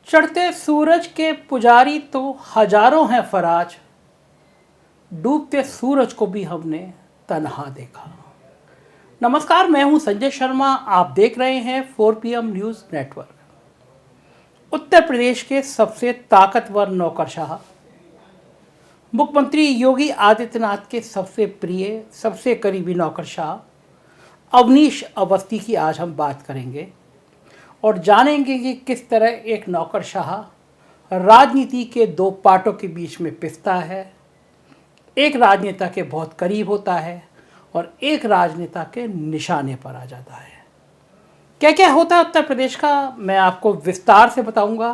चढ़ते सूरज के पुजारी तो हजारों हैं फराज, डूबते सूरज को भी हमने तन्हा देखा। नमस्कार, मैं हूं संजय शर्मा। आप देख रहे हैं 4PM news network. Uttar Pradesh के सबसे ताकतवर नौकरशाह, मुख्यमंत्री योगी आदित्यनाथ के सबसे प्रिय, सबसे करीबी नौकरशाह अवनीश अवस्थी की आज हम बात करेंगे और जानेंगे कि किस तरह एक नौकरशाह राजनीति के दो पार्टों के बीच में पिसता है, एक राजनेता के बहुत करीब होता है और एक राजनेता के निशाने पर आ जाता है। क्या क्या होता है उत्तर प्रदेश का, मैं आपको विस्तार से बताऊंगा।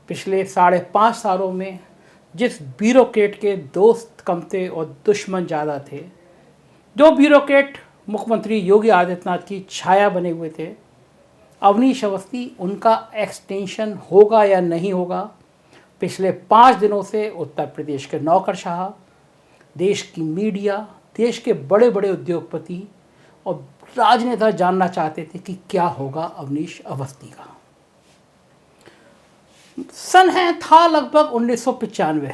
पिछले 5.5 सालों में जिस ब्यूरोक्रेट के दोस्त कम थे और दुश्मन ज़्यादा थे, जो ब्यूरोक्रेट मुख्यमंत्री योगी आदित्यनाथ की छाया बने हुए थे, अवनीश अवस्थी उनका एक्सटेंशन होगा या नहीं होगा। पिछले 5 दिनों से उत्तर प्रदेश के नौकरशाह, देश की मीडिया, देश के बड़े बड़े उद्योगपति और राजनेता जानना चाहते थे कि क्या होगा अवनीश अवस्थी का। सन था लगभग 1995।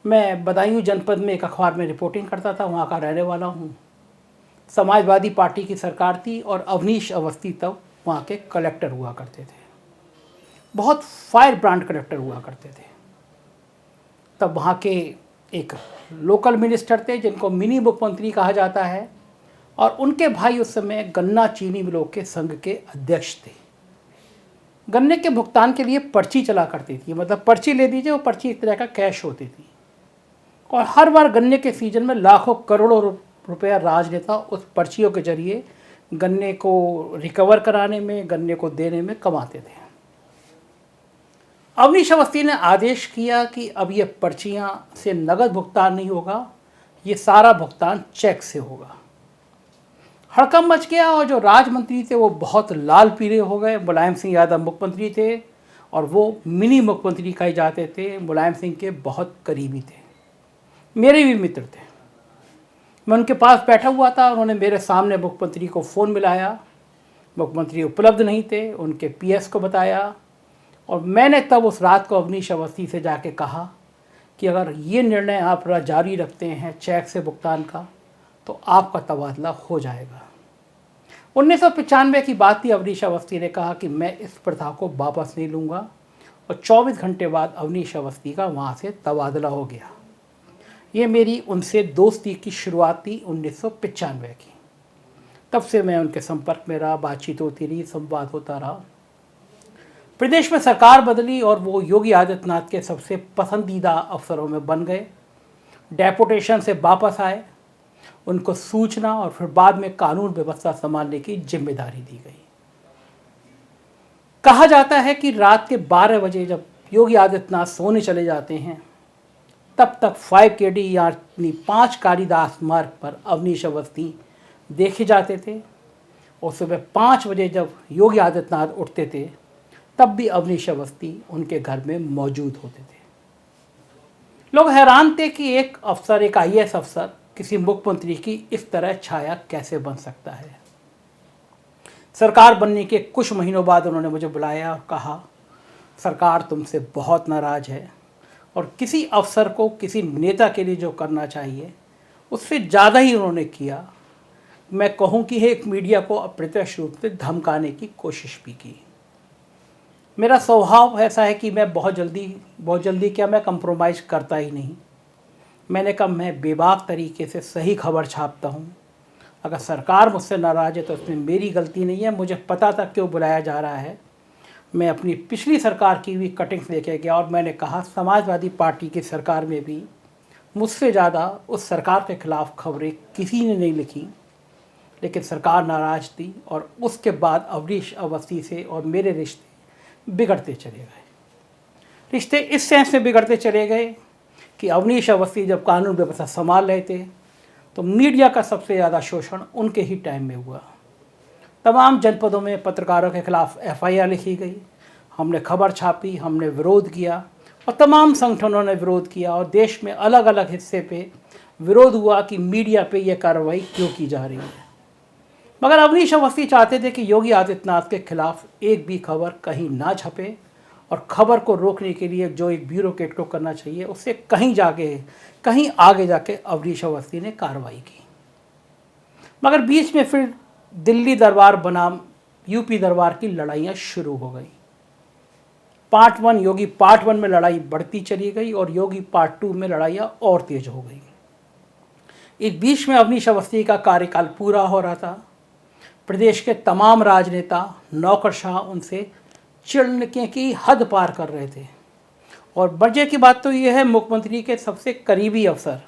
मैं बदायूं जनपद में एक अखबार में रिपोर्टिंग करता था, वहाँ का रहने वाला हूँ। समाजवादी पार्टी की सरकार थी और अवनीश अवस्थी तब वहाँ के कलेक्टर हुआ करते थे। बहुत फायर ब्रांड कलेक्टर हुआ करते थे। तब वहाँ के एक लोकल मिनिस्टर थे जिनको मिनी मुख्यमंत्री कहा जाता है, और उनके भाई उस समय गन्ना चीनी मिलों के संघ के अध्यक्ष थे। गन्ने के भुगतान के लिए पर्ची चला करती थी, मतलब पर्ची ले दीजिए, वो पर्ची एक तरह का कैश होती थी। और हर बार गन्ने के सीजन में लाखों करोड़ों रुपया राजनेता उस पर्चियों के जरिए गन्ने को रिकवर कराने में, गन्ने को देने में कमाते थे। अवनीश अवस्थी ने आदेश किया कि अब ये पर्चियां से नगद भुगतान नहीं होगा, ये सारा भुगतान चेक से होगा। हड़कंप मच गया और जो राजमंत्री थे वो बहुत लाल पीले हो गए। मुलायम सिंह यादव मुख्यमंत्री थे और वो मिनी मुख्यमंत्री कहे जाते थे, मुलायम सिंह के बहुत करीबी थे, मेरे भी मित्र थे। मैं उनके पास बैठा हुआ था, उन्होंने मेरे सामने मुख्यमंत्री को फ़ोन मिलाया। मुख्यमंत्री उपलब्ध नहीं थे, उनके PS को बताया, और मैंने तब उस रात को अवनीश अवस्थी से जाके कहा कि अगर ये निर्णय आप जारी रखते हैं चेक से भुगतान का, तो आपका तबादला हो जाएगा। 1995 की बात थी। अवनीश अवस्थी ने कहा कि मैं इस प्रथा को वापस नहीं लूँगा, और 24 घंटे बाद अवनीश अवस्थी का वहाँ से तबादला हो गया। ये मेरी उनसे दोस्ती की शुरुआत थी 1995 की। तब से मैं उनके संपर्क में रहा, बातचीत होती रही, संवाद होता रहा। प्रदेश में सरकार बदली और वो योगी आदित्यनाथ के सबसे पसंदीदा अफसरों में बन गए। डेपुटेशन से वापस आए, उनको सूचना और फिर बाद में कानून व्यवस्था संभालने की जिम्मेदारी दी गई। कहा जाता है कि रात के 12 बजे जब योगी आदित्यनाथ सोने चले जाते हैं, तब तक 5KD यानी 5 कालिदास मार्ग पर अवनीश अवस्थी देखे जाते थे, और सुबह 5 बजे जब योगी आदित्यनाथ उठते थे तब भी अवनीश अवस्थी उनके घर में मौजूद होते थे। लोग हैरान थे कि एक अफसर, एक IAS अफसर किसी मुख्यमंत्री की इस तरह छाया कैसे बन सकता है। सरकार बनने के कुछ महीनों बाद उन्होंने मुझे बुलाया और कहा, सरकार तुमसे बहुत नाराज़ है और किसी अफसर को, किसी नेता के लिए जो करना चाहिए उससे ज़्यादा ही उन्होंने किया। मैं कहूँ कि एक मीडिया को अप्रत्यक्ष रूप से धमकाने की कोशिश भी की। मेरा स्वभाव ऐसा है कि मैं बहुत जल्दी क्या, मैं कंप्रोमाइज़ करता ही नहीं। मैंने कहा मैं बेबाक तरीके से सही खबर छापता हूँ। अगर सरकार मुझसे नाराज़ है तो उसमें मेरी गलती नहीं है, मुझे पता था क्यों बुलाया जा रहा है। मैं अपनी पिछली सरकार की भी कटिंग्स लेके गया और मैंने कहा समाजवादी पार्टी की सरकार में भी मुझसे ज़्यादा उस सरकार के ख़िलाफ़ खबरें किसी ने नहीं लिखी, लेकिन सरकार नाराज़ थी। और उसके बाद अवनीश अवस्थी से और मेरे रिश्ते बिगड़ते चले गए। रिश्ते इस सेंस में बिगड़ते चले गए कि अवनीश अवस्थी जब कानून व्यवस्था संभाल रहे थे तो मीडिया का सबसे ज़्यादा शोषण उनके ही टाइम में हुआ। तमाम जनपदों में पत्रकारों के खिलाफ FIR लिखी गई, हमने खबर छापी, हमने विरोध किया और तमाम संगठनों ने विरोध किया, और देश में अलग अलग हिस्से पे विरोध हुआ कि मीडिया पे ये कार्रवाई क्यों की जा रही है। मगर अवनीश अवस्थी चाहते थे कि योगी आदित्यनाथ के खिलाफ एक भी खबर कहीं ना छपे और खबर को रोकने के लिए जो एक ब्यूरोक्रेट को करना चाहिए, उससे कहीं आगे जाके अवनीश अवस्थी ने कार्रवाई की। मगर बीच में फिर दिल्ली दरबार बनाम यूपी दरबार की लड़ाइयाँ शुरू हो गई। पार्ट 1 योगी पार्ट 1 में लड़ाई बढ़ती चली गई और योगी पार्ट 2 में लड़ाइयाँ और तेज हो गई। इस बीच में अवनीश अवस्थी का कार्यकाल पूरा हो रहा था। प्रदेश के तमाम राजनेता, नौकरशाह उनसे चिढ़ने की हद पार कर रहे थे। और मजे की बात तो यह है, मुख्यमंत्री के सबसे करीबी अफसर,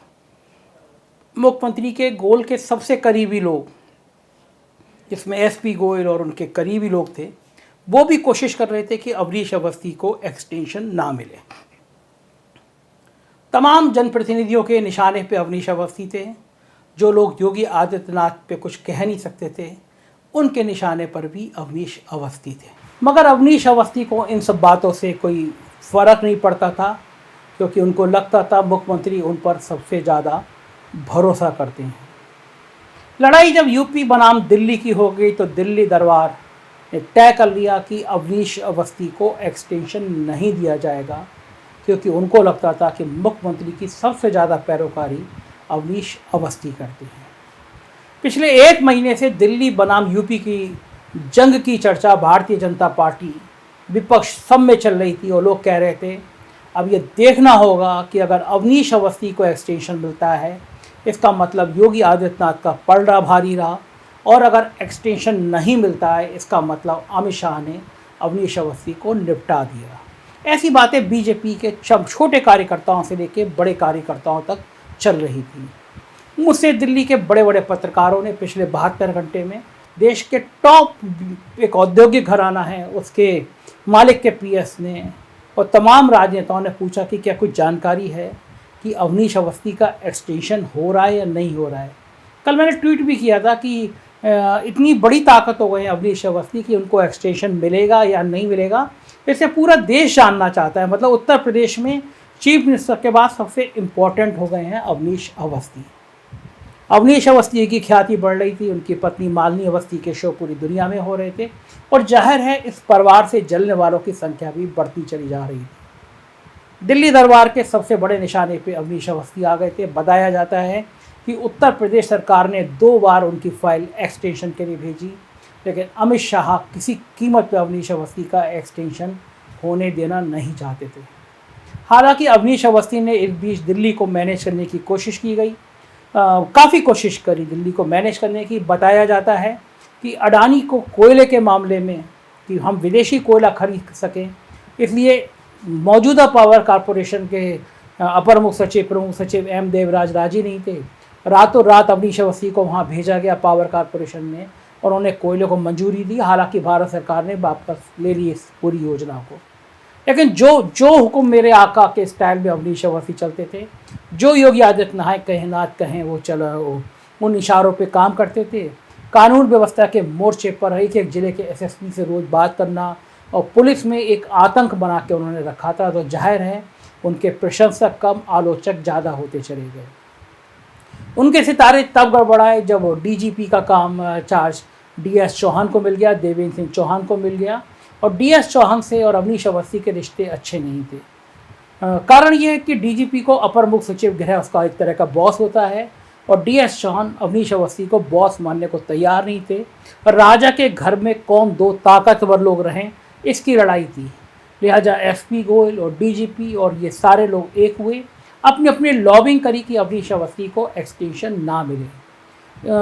मुख्यमंत्री के गोल के सबसे करीबी लोग, जिसमें एसपी गोयल और उनके करीबी लोग थे, वो भी कोशिश कर रहे थे कि अवनीश अवस्थी को एक्सटेंशन ना मिले। तमाम जनप्रतिनिधियों के निशाने पे अवनीश अवस्थी थे। जो लोग योगी आदित्यनाथ पे कुछ कह नहीं सकते थे, उनके निशाने पर भी अवनीश अवस्थी थे। मगर अवनीश अवस्थी को इन सब बातों से कोई फ़र्क नहीं पड़ता था, क्योंकि उनको लगता था मुख्यमंत्री उन पर सबसे ज़्यादा भरोसा करते हैं। लड़ाई जब यूपी बनाम दिल्ली की हो गई तो दिल्ली दरबार ने तय कर लिया कि अवनीश अवस्थी को एक्सटेंशन नहीं दिया जाएगा, क्योंकि उनको लगता था कि मुख्यमंत्री की सबसे ज़्यादा पैरोकारी अवनीश अवस्थी करते हैं। पिछले 1 महीने से दिल्ली बनाम यूपी की जंग की चर्चा भारतीय जनता पार्टी, विपक्ष सब में चल रही थी और लोग कह रहे थे अब ये देखना होगा कि अगर अवनीश अवस्थी को एक्सटेंशन मिलता है, इसका मतलब योगी आदित्यनाथ का पलड़ा भारी रहा, और अगर एक्सटेंशन नहीं मिलता है, इसका मतलब अमित शाह ने अवनीश अवस्थी को निपटा दिया। ऐसी बातें बीजेपी के छोटे कार्यकर्ताओं से लेकर बड़े कार्यकर्ताओं तक चल रही थी। मुझसे दिल्ली के बड़े बड़े पत्रकारों ने पिछले 72 घंटे में देश के टॉप एक औद्योगिक घराना है उसके मालिक के पीएस ने और तमाम राजनेताओं ने पूछा कि क्या कुछ जानकारी है कि अवनीश अवस्थी का एक्सटेंशन हो रहा है या नहीं हो रहा है। कल मैंने ट्वीट भी किया था कि इतनी बड़ी ताकत हो गई है अवनीश अवस्थी कि उनको एक्सटेंशन मिलेगा या नहीं मिलेगा, इसे पूरा देश जानना चाहता है। मतलब उत्तर प्रदेश में चीफ मिनिस्टर के बाद सबसे इम्पोर्टेंट हो गए हैं अवनीश अवस्थी। अवनीश अवस्थी की ख्याति बढ़ रही थी, उनकी पत्नी मालिनी अवस्थी के शो पूरी दुनिया में हो रहे थे और जाहिर है इस परिवार से जलने वालों की संख्या भी बढ़ती चली जा रही थी। दिल्ली दरबार के सबसे बड़े निशाने पे अवनीश अवस्थी आ गए थे। बताया जाता है कि उत्तर प्रदेश सरकार ने 2 बार उनकी फाइल एक्सटेंशन के लिए भेजी, लेकिन अमित शाह किसी कीमत पर अवनीश अवस्थी का एक्सटेंशन होने देना नहीं चाहते थे। हालांकि अवनीश अवस्थी ने इस बीच दिल्ली को मैनेज करने की कोशिश की गई, काफ़ी कोशिश करी दिल्ली को मैनेज करने की। बताया जाता है कि अडानी को कोयले के मामले में कि हम विदेशी कोयला खरीद सकें, इसलिए मौजूदा पावर कॉरपोरेशन के अपर मुख्य सचिव प्रमुख सचिव एम देवराज राजी नहीं थे। रातों रात अवनीश अवस्थी को वहाँ भेजा गया पावर कॉरपोरेशन ने और उन्हें कोयले को मंजूरी दी। हालांकि भारत सरकार ने वापस ले ली इस पूरी योजना को, लेकिन जो हुक्म मेरे आका के स्टाइल में अवनीश अवस्थी चलते थे, जो योगी आदित्यनाथ कहें वो चला, उन इशारों पे काम करते थे। कानून व्यवस्था के मोर्चे पर एक जिले के एसएसपी से रोज़ बात करना और पुलिस में एक आतंक बना के उन्होंने रखा था, तो जाहिर है उनके प्रशंसक कम, आलोचक ज़्यादा होते चले गए। उनके सितारे तब गड़बड़ाए जब डीजीपी का काम चार्ज डीएस चौहान को मिल गया, देवेंद्र सिंह चौहान को मिल गया, और डीएस चौहान से और अवनीश अवस्थी के रिश्ते अच्छे नहीं थे। कारण यह है कि डीजीपी को अपर मुख्य सचिव गृह उसका एक तरह का बॉस होता है और डीएस चौहान अवनीश अवस्थी को बॉस मानने को तैयार नहीं थे। राजा के घर में कौन 2 ताकतवर लोग रहें, इसकी लड़ाई थी। लिहाजा एसपी गोयल और डीजीपी और ये सारे लोग एक हुए, अपनी अपनी लॉबिंग करी कि अवनीश अवस्थी को एक्सटेंशन ना मिले।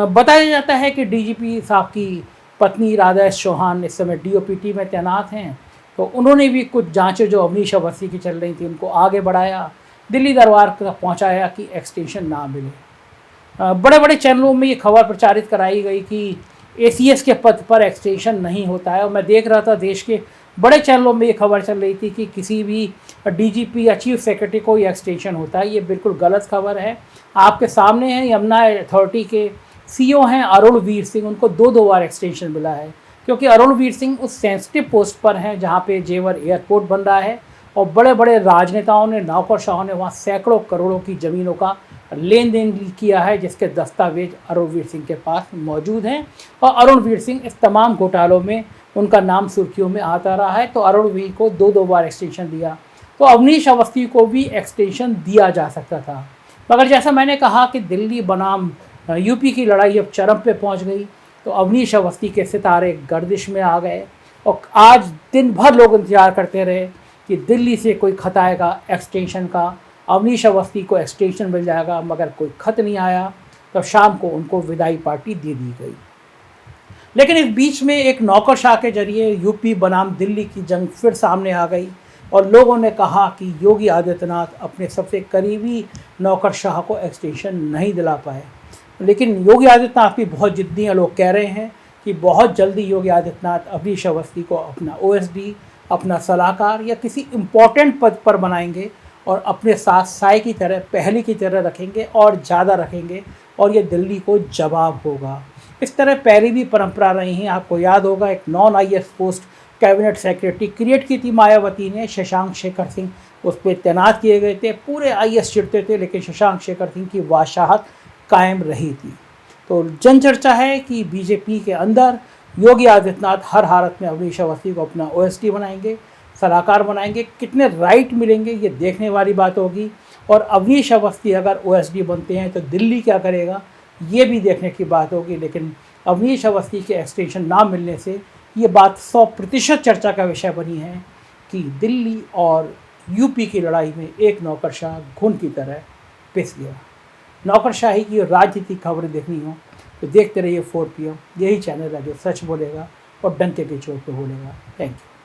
बताया जाता है कि डीजीपी साहब की पत्नी राधा चौहान इस समय डीओपीटी में तैनात हैं, तो उन्होंने भी कुछ जांचें जो अवनीश अवस्थी की चल रही थी उनको आगे बढ़ाया, दिल्ली दरबार तक पहुंचाया कि एक्सटेंशन ना मिले। बड़े बड़े चैनलों में ये खबर प्रचारित कराई गई कि एसीएस के पद पर एक्सटेंशन नहीं होता है, और मैं देख रहा था देश के बड़े चैनलों में ये खबर चल रही थी कि किसी भी डीजीपी या चीफ सेक्रेटरी को ये एक्सटेंशन होता है। ये बिल्कुल गलत खबर है। आपके सामने है यमुना अथॉरिटी के सीईओ हैं अरुण वीर सिंह, उनको 2 बार एक्सटेंशन मिला है, क्योंकि अरुण वीर सिंह उस सेंसिटिव पोस्ट पर हैं जहाँ पे जेवर एयरपोर्ट बन रहा है और बड़े बड़े राजनेताओं ने, नौकरशाहों ने वहाँ सैकड़ों करोड़ों की ज़मीनों का लेन देन किया है, जिसके दस्तावेज अरुणवीर सिंह के पास मौजूद हैं। और अरुणवीर सिंह इस तमाम घोटालों में उनका नाम सुर्खियों में आता रहा है। तो अरुणवीर को 2 बार एक्सटेंशन दिया, तो अवनीश अवस्थी को भी एक्सटेंशन दिया जा सकता था। मगर जैसा मैंने कहा कि दिल्ली बनाम यूपी की लड़ाई अब चरम पे पहुंच गई, तो अवनीश अवस्थी के सितारे गर्दिश में आ गए। और आज दिन भर लोग इंतजार करते रहे कि दिल्ली से कोई खत आएगा एक्सटेंशन का, अवनीश अवस्थी को एक्सटेंशन मिल जाएगा, मगर कोई खत नहीं आया। तो शाम को उनको विदाई पार्टी दे दी गई। लेकिन इस बीच में एक नौकरशाह के जरिए यूपी बनाम दिल्ली की जंग फिर सामने आ गई और लोगों ने कहा कि योगी आदित्यनाथ अपने सबसे करीबी नौकरशाह को एक्सटेंशन नहीं दिला पाए। लेकिन योगी आदित्यनाथ भी बहुत जिद्दी हैं। लोग कह रहे हैं कि बहुत जल्दी योगी आदित्यनाथ अवनीश अवस्थी को अपना ओएसडी, अपना सलाहकार या किसी इम्पोर्टेंट पद पर बनाएंगे और अपने साथ साय की तरह, पहले की तरह रखेंगे और ज़्यादा रखेंगे, और ये दिल्ली को जवाब होगा। इस तरह पहले भी परंपरा रही है। आपको याद होगा एक non IAS post cabinet secretary create की थी मायावती ने, शशांक शेखर सिंह उस पर तैनात किए गए थे। पूरे आईएएस चिढ़ते थे, लेकिन शशांक शेखर सिंह की वाशाहत कायम रही थी। तो जन चर्चा है कि बीजेपी के अंदर योगी आदित्यनाथ हर हालत में अवनीश अवस्थी को अपना ओएसडी बनाएंगे, सलाहकार बनाएंगे। कितने राइट मिलेंगे ये देखने वाली बात होगी। और अवनीश अवस्थी अगर ओएसडी बनते हैं तो दिल्ली क्या करेगा ये भी देखने की बात होगी। लेकिन अवनीश अवस्थी के एक्सटेंशन ना मिलने से ये बात 100% चर्चा का विषय बनी है कि दिल्ली और यूपी की लड़ाई में एक नौकरशाह घुन की तरह पिस गया। नौकरशाही की और राजनीतिक खबरें देखनी हो तो देखते रहिए 4 PM। यही चैनल है जो सच बोलेगा और डंके के चोट पे बोलेगा। Thank you.